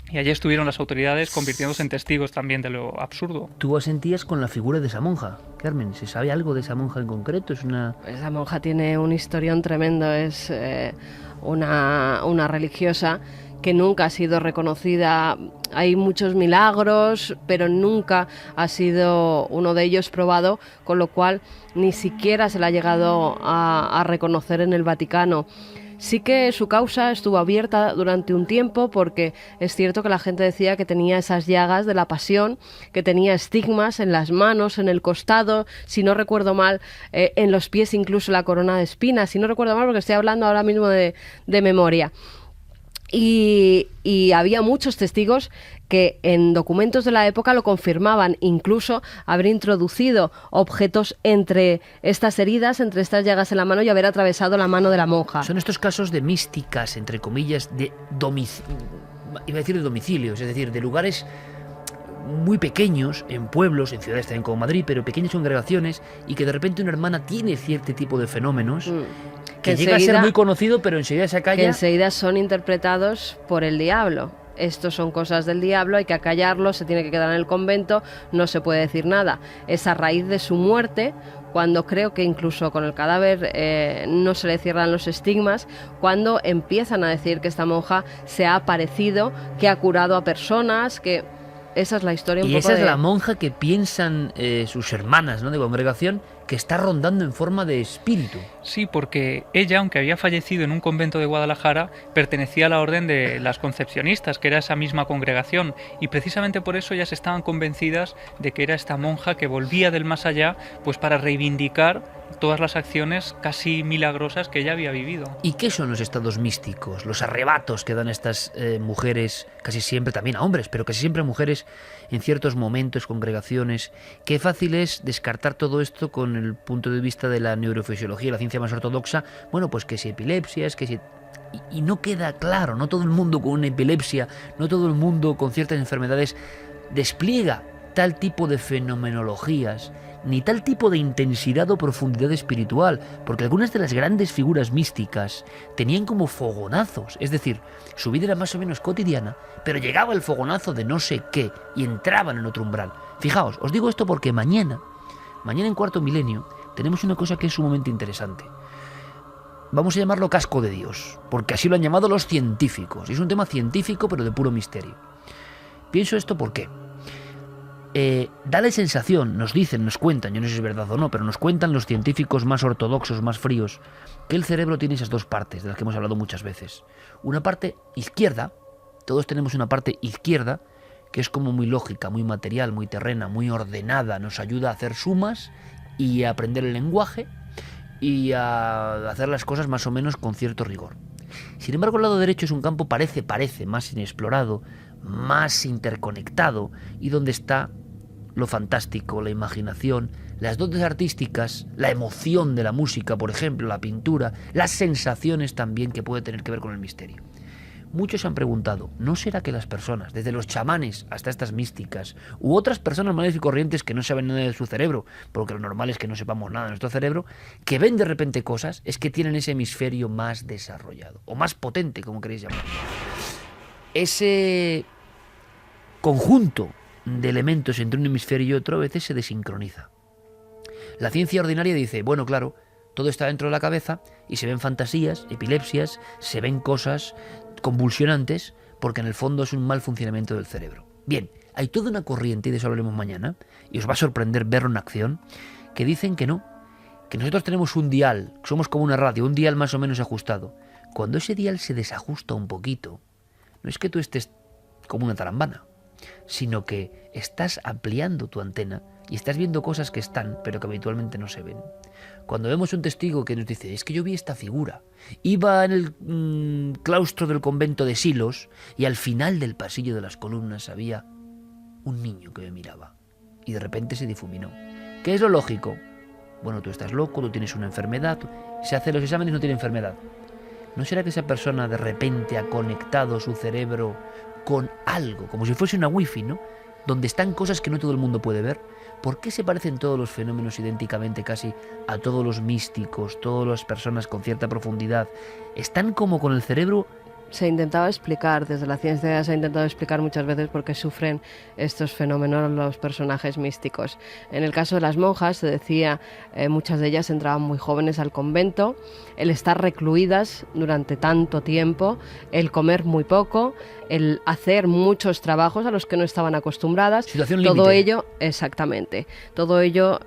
Y allí estuvieron las autoridades convirtiéndose en testigos también de lo absurdo. ¿Tú asentías con la figura de esa monja, Carmen? ¿Se sabe algo de esa monja en concreto? Esa monja tiene un historión tremendo, es una religiosa que nunca ha sido reconocida. Hay muchos milagros, pero nunca ha sido uno de ellos probado, con lo cual ni siquiera se le ha llegado a reconocer en el Vaticano. Sí que su causa estuvo abierta durante un tiempo, porque es cierto que la gente decía que tenía esas llagas de la pasión, que tenía estigmas en las manos, en el costado, si no recuerdo mal, en los pies incluso la corona de espinas, si no recuerdo mal, porque estoy hablando ahora mismo de memoria. Y había muchos testigos que en documentos de la época lo confirmaban, incluso haber introducido objetos entre estas heridas, entre estas llagas en la mano, y haber atravesado la mano de la monja. Son estos casos de místicas, entre comillas, de domicilios, es decir, de lugares muy pequeños, en pueblos, en ciudades también como Madrid, pero pequeñas congregaciones, y que de repente una hermana tiene cierto tipo de fenómenos que llega a ser muy conocido, pero enseguida se acalla. Que enseguida son interpretados por el diablo. Estos son cosas del diablo, hay que acallarlo, se tiene que quedar en el convento, no se puede decir nada. Es a raíz de su muerte, cuando creo que incluso con el cadáver no se le cierran los estigmas, cuando empiezan a decir que esta monja se ha aparecido, que ha curado a personas, que... Esa es la historia un y poco esa es la monja que piensan sus hermanas, ¿no?, de congregación, que está rondando en forma de espíritu. Sí, porque ella, aunque había fallecido en un convento de Guadalajara, pertenecía a la orden de las concepcionistas, que era esa misma congregación, y precisamente por eso ellas estaban convencidas de que era esta monja que volvía del más allá, pues para reivindicar todas las acciones casi milagrosas que ella había vivido. ¿Y qué son los estados místicos, los arrebatos que dan estas mujeres, casi siempre también a hombres, pero casi siempre a mujeres en ciertos momentos, congregaciones? Qué fácil es descartar todo esto con el punto de vista de la neurofisiología, la ciencia más ortodoxa. Bueno, pues que si epilepsias, que si... Y no queda claro, no todo el mundo con una epilepsia, no todo el mundo con ciertas enfermedades despliega tal tipo de fenomenologías, ni tal tipo de intensidad o profundidad espiritual, porque algunas de las grandes figuras místicas tenían como fogonazos, es decir, su vida era más o menos cotidiana, pero llegaba el fogonazo de no sé qué y entraban en otro umbral. Fijaos, os digo esto porque mañana, en Cuarto Milenio, tenemos una cosa que es sumamente interesante. vamos a llamarlo casco de Dios, porque así lo han llamado los científicos. Y es un tema científico, pero de puro misterio. Pienso esto ¿por qué? Da la sensación, nos dicen, nos cuentan, yo no sé si es verdad o no, pero nos cuentan los científicos más ortodoxos, más fríos, que el cerebro tiene esas dos partes, de las que hemos hablado muchas veces. Una parte izquierda, todos tenemos una parte izquierda, que es como muy lógica, muy material, muy terrena, muy ordenada, nos ayuda a hacer sumas y a aprender el lenguaje y a hacer las cosas más o menos con cierto rigor. Sin embargo, el lado derecho es un campo parece más inexplorado, más interconectado, y donde está lo fantástico, la imaginación, las dotes artísticas, la emoción de la música, por ejemplo, la pintura, las sensaciones también que puede tener que ver con el misterio. Muchos han preguntado, ¿no será que las personas, desde los chamanes hasta estas místicas, u otras personas normales y corrientes que no saben nada de su cerebro, porque lo normal es que no sepamos nada de nuestro cerebro, que ven de repente cosas, es que tienen ese hemisferio más desarrollado, o más potente, como queréis llamarlo? Ese conjunto de elementos entre un hemisferio y otro a veces se desincroniza. La ciencia ordinaria dice, bueno, claro, todo está dentro de la cabeza y se ven fantasías, epilepsias, se ven cosas convulsionantes, porque en el fondo es un mal funcionamiento del cerebro. Bien, hay toda una corriente, y de eso hablaremos mañana, y os va a sorprender verlo en acción, que dicen que no, que nosotros tenemos un dial, somos como una radio, un dial más o menos ajustado. Cuando ese dial se desajusta un poquito, no es que tú estés como una tarambana, sino que estás ampliando tu antena y estás viendo cosas que están, pero que habitualmente no se ven. Cuando vemos un testigo que nos dice, es que yo vi esta figura, iba en el claustro del convento de Silos y al final del pasillo de las columnas había un niño que me miraba y de repente se difuminó. ¿Qué es lo lógico? Bueno, tú estás loco, tú tienes una enfermedad, se hace los exámenes y no tiene enfermedad. ¿No será que esa persona de repente ha conectado su cerebro con algo, como si fuese una wifi, ¿no? Donde están cosas que no todo el mundo puede ver? ¿Por qué se parecen todos los fenómenos idénticamente casi a todos los místicos, todas las personas con cierta profundidad? Están como con el cerebro. Se intentaba explicar, desde la ciencia se ha intentado explicar muchas veces por qué sufren estos fenómenos los personajes místicos. En el caso de las monjas, se decía, muchas de ellas entraban muy jóvenes al convento, el estar recluidas durante tanto tiempo, el comer muy poco, el hacer muchos trabajos a los que no estaban acostumbradas. Situación todo límite. ello, exactamente, todo ello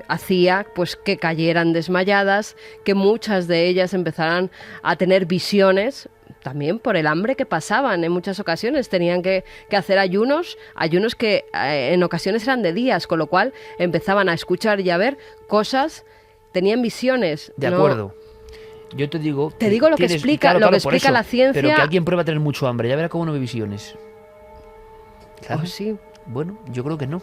hacía pues que cayeran desmayadas, que muchas de ellas empezaran a tener visiones, también por el hambre que pasaban. En muchas ocasiones tenían que hacer ayunos que en ocasiones eran de días, con lo cual empezaban a escuchar y a ver cosas, tenían visiones. De ¿no? acuerdo. Yo te digo lo que explica, claro, lo que por explica eso, la ciencia. pero que alguien prueba a tener mucho hambre, ya verá cómo no ve visiones. Claro. Oh, sí. Bueno, yo creo que no.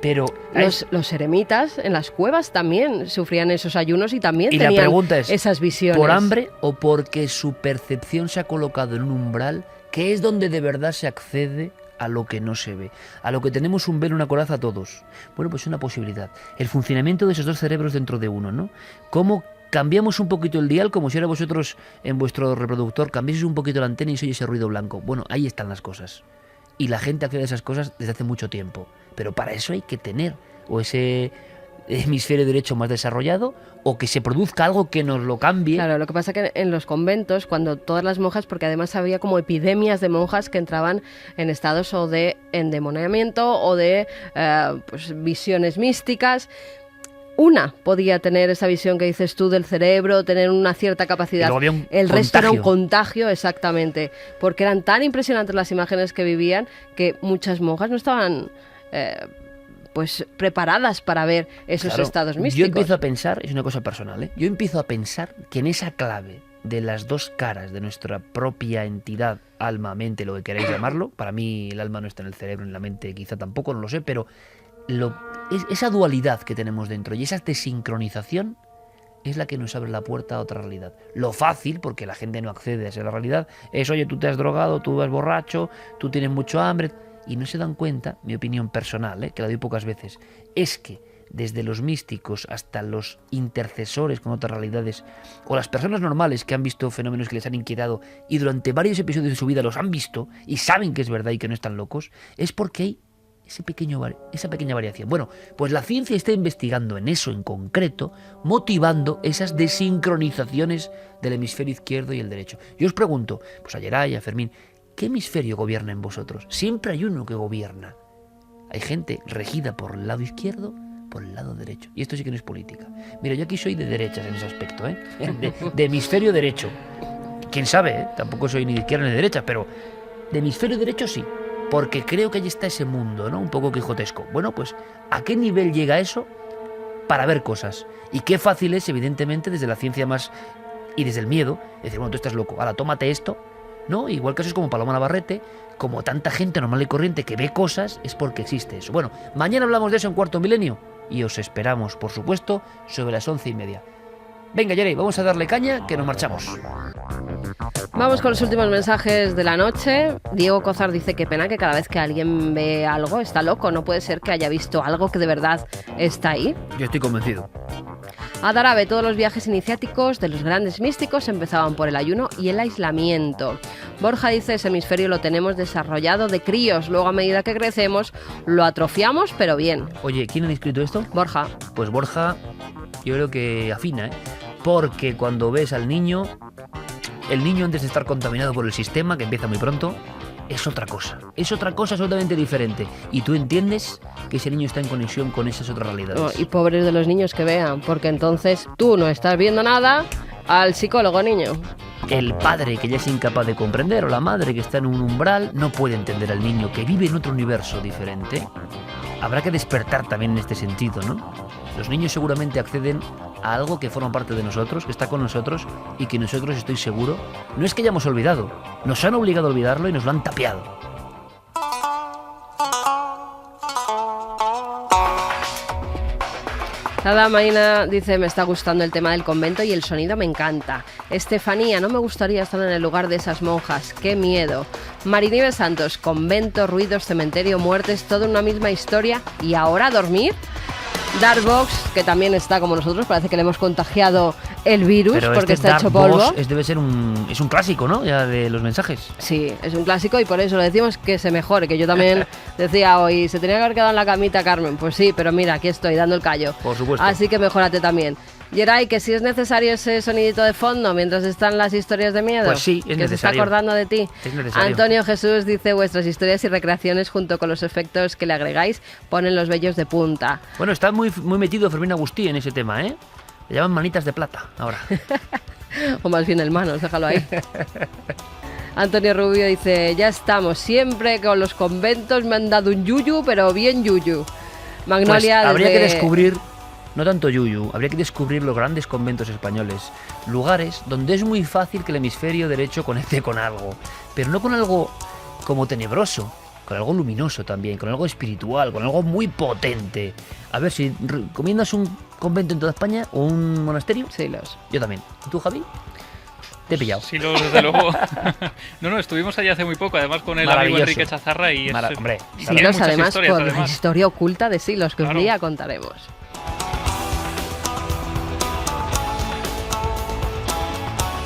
Pero los eremitas en las cuevas también sufrían esos ayunos y también y tenían la pregunta es, esas visiones. ¿por hambre o porque su percepción se ha colocado en un umbral que es donde de verdad se accede a lo que no se ve, a lo que tenemos un velo, una coraza todos? Bueno, pues es una posibilidad. El funcionamiento de esos dos cerebros dentro de uno, ¿no? ¿Cómo cambiamos un poquito el dial, como si ahora vosotros en vuestro reproductor cambiéis un poquito la antena y se oye ese ruido blanco? Bueno, ahí están las cosas. Y la gente accede a esas cosas desde hace mucho tiempo. Pero para eso hay que tener o ese hemisferio derecho más desarrollado o que se produzca algo que nos lo cambie. Claro, lo que pasa que en los conventos, cuando todas las monjas, porque además había como epidemias de monjas que entraban en estados o de endemoniamiento o de pues, visiones místicas. Una podía tener esa visión que dices tú del cerebro, tener una cierta capacidad. El resto era un contagio, exactamente, porque eran tan impresionantes las imágenes que vivían que muchas monjas no estaban pues preparadas para ver esos estados místicos. Yo empiezo a pensar, es una cosa personal, yo empiezo a pensar que en esa clave de las dos caras de nuestra propia entidad, alma, mente, lo que queráis llamarlo, para mí el alma no está en el cerebro, en la mente quizá tampoco, no lo sé, pero esa dualidad que tenemos dentro y esa desincronización es la que nos abre la puerta a otra realidad. Lo fácil, porque la gente no accede a esa realidad, es, oye, tú te has drogado, tú vas borracho, tú tienes mucho hambre, y no se dan cuenta, mi opinión personal, que la doy pocas veces, es que desde los místicos hasta los intercesores con otras realidades, o las personas normales que han visto fenómenos que les han inquietado y durante varios episodios de su vida los han visto y saben que es verdad y que no están locos, es porque hay esa pequeña variación. Bueno, pues la ciencia está investigando en eso en concreto, motivando esas desincronizaciones del hemisferio izquierdo y el derecho. Yo os pregunto, pues a Yeray, a Fermín, ¿qué hemisferio gobierna en vosotros? Siempre hay uno que gobierna. Hay gente regida por el lado izquierdo, por el lado derecho. Y esto sí que no es política. Mira, yo aquí soy de derechas en ese aspecto, ¿eh? De hemisferio derecho. Quién sabe, ¿eh? Tampoco soy ni de izquierda ni de derecha, pero de hemisferio derecho sí. Porque creo que ahí está ese mundo, ¿no? Un poco quijotesco. Bueno, pues, ¿a qué nivel llega eso para ver cosas? Y qué fácil es, evidentemente, desde la ciencia más y desde el miedo, decir, bueno, tú estás loco, ahora tómate esto, ¿no? Igual que eso es como Paloma Navarrete, como tanta gente normal y corriente que ve cosas, es porque existe eso. Bueno, mañana hablamos de eso en Cuarto Milenio y os esperamos, por supuesto, sobre las 11:30. Venga, Yeray, vamos a darle caña, que nos marchamos. Vamos con los últimos mensajes de la noche. Diego Cozar dice que pena que cada vez que alguien ve algo está loco. No puede ser que haya visto algo que de verdad está ahí. Yo estoy convencido. Adarabe, todos los viajes iniciáticos de los grandes místicos empezaban por el ayuno y el aislamiento. Borja dice, ese hemisferio lo tenemos desarrollado de críos, luego a medida que crecemos lo atrofiamos, pero bien. Oye, ¿quién ha escrito esto? Borja. Pues Borja, yo creo que afina, ¿eh? Porque cuando ves al niño, el niño antes de estar contaminado por el sistema, que empieza muy pronto, es otra cosa absolutamente diferente. Y tú entiendes que ese niño está en conexión con esas otras realidades. No, y pobres de los niños que vean, porque entonces tú no estás viendo nada al psicólogo niño. El padre que ya es incapaz de comprender o la madre que está en un umbral no puede entender al niño que vive en otro universo diferente. Habrá que despertar también en este sentido, ¿no? Los niños seguramente acceden a algo que forma parte de nosotros, que está con nosotros y que nosotros, estoy seguro, no es que hayamos olvidado, nos han obligado a olvidarlo y nos lo han tapiado. Nada, Maina dice, me está gustando el tema del convento y el sonido me encanta. Estefanía, no me gustaría estar en el lugar de esas monjas, qué miedo. Marinieves Santos, convento, ruidos, cementerio, muertes, todo en una misma historia y ahora dormir. Darkbox, que también está como nosotros, parece que le hemos contagiado el virus. Pero porque este está hecho polvo. Debe ser un clásico, ¿no? Ya de los mensajes. Sí, es un clásico y por eso le decimos que se mejore, que yo también decía hoy, se tenía que haber quedado en la camita Carmen. Pues sí, pero mira, aquí estoy dando el callo. Por supuesto. Así que mejórate también. Yeray, que si es necesario ese sonidito de fondo mientras están las historias de miedo. Pues sí, es que necesario. Se está acordando de ti. Es necesario. Antonio Jesús dice, vuestras historias y recreaciones junto con los efectos que le agregáis ponen los vellos de punta. Bueno, está muy metido Fermín Agustí en ese tema, ¿eh? Le llaman manitas de plata ahora. O más bien hermanos, déjalo ahí. Antonio Rubio dice, ya estamos, siempre con los conventos me han dado un yuyu, pero bien yuyu. Magnolia, pues habría que descubrir, no tanto yuyu, habría que descubrir los grandes conventos españoles, lugares donde es muy fácil que el hemisferio derecho conecte con algo, pero no con algo como tenebroso, con algo luminoso también, con algo espiritual, con algo muy potente. A ver, si recomiendas un convento en toda España o un monasterio. Sí, los. Yo también. ¿Y tú, Javi? Te he pillado. Sí, desde luego. No, estuvimos allí hace muy poco, además con el amigo Enrique Chazarra y hombre, Silos, además, con la historia oculta de Silos, que un día contaremos.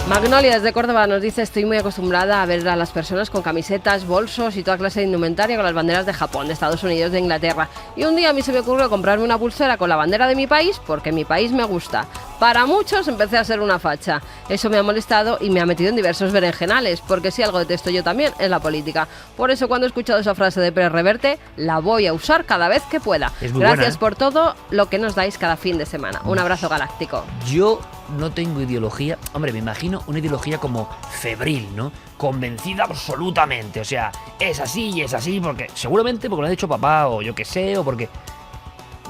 Magnolia desde Córdoba nos dice, estoy muy acostumbrada a ver a las personas con camisetas, bolsos y toda clase de indumentaria con las banderas de Japón, de Estados Unidos, de Inglaterra. Y un día a mí se me ocurrió comprarme una pulsera con la bandera de mi país porque mi país me gusta. Para muchos empecé a ser una facha. Eso me ha molestado y me ha metido en diversos berenjenales, porque si algo detesto yo también es la política. Por eso cuando he escuchado esa frase de Pérez Reverte, la voy a usar cada vez que pueda. Es muy Gracias buena, ¿eh? por todo lo que nos dais cada fin de semana. Un abrazo galáctico. Yo no tengo ideología, hombre, me imagino una ideología como febril, ¿no? Convencida absolutamente, o sea, es así y es así, porque seguramente porque lo ha dicho papá o yo qué sé, o porque...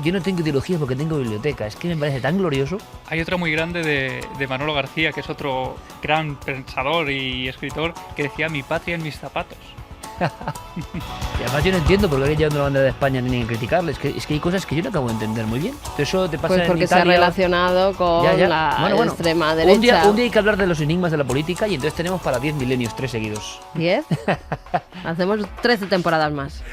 Yo no tengo ideología porque tengo biblioteca, es que me parece tan glorioso. Hay otra muy grande de Manolo García, que es otro gran pensador y escritor, que decía, mi patria en mis zapatos. Y además yo no entiendo por qué llevando la bandera de España ni criticarle, es que hay cosas que yo no acabo de entender muy bien. Eso te pasa pues porque en Italia, se ha relacionado con la extrema derecha. Un día hay que hablar de los enigmas de la política y entonces tenemos para 10 milenios, 3 seguidos. ¿10? Hacemos 13 temporadas más.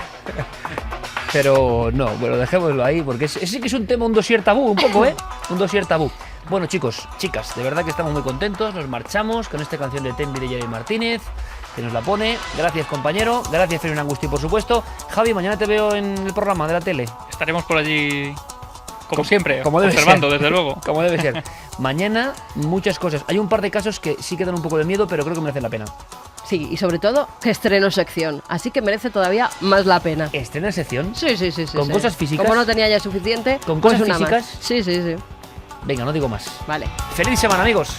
Pero no, bueno, dejémoslo ahí porque ese que es un tema, un dossier tabú, un poco, ¿eh? Un dossier tabú. Bueno, chicos, chicas, de verdad que estamos muy contentos, nos marchamos con esta canción de Tenby de Yeray Martínez. que nos la pone. Gracias, compañero. Gracias, Fermín Angusti, por supuesto. Javi, mañana te veo en el programa de la tele. Estaremos por allí, como siempre, como debe observando, ser. desde luego. Como debe ser. Mañana, muchas cosas. Hay un par de casos que sí que dan un poco de miedo, pero creo que merecen la pena. Sí, y sobre todo que estreno sección, así que merece todavía más la pena. ¿Estrena sección? Sí. ¿Con cosas físicas? Como no tenía ya suficiente, ¿Con pues cosas una físicas? más. Sí. Venga, no digo más. Vale. ¡Feliz semana, amigos!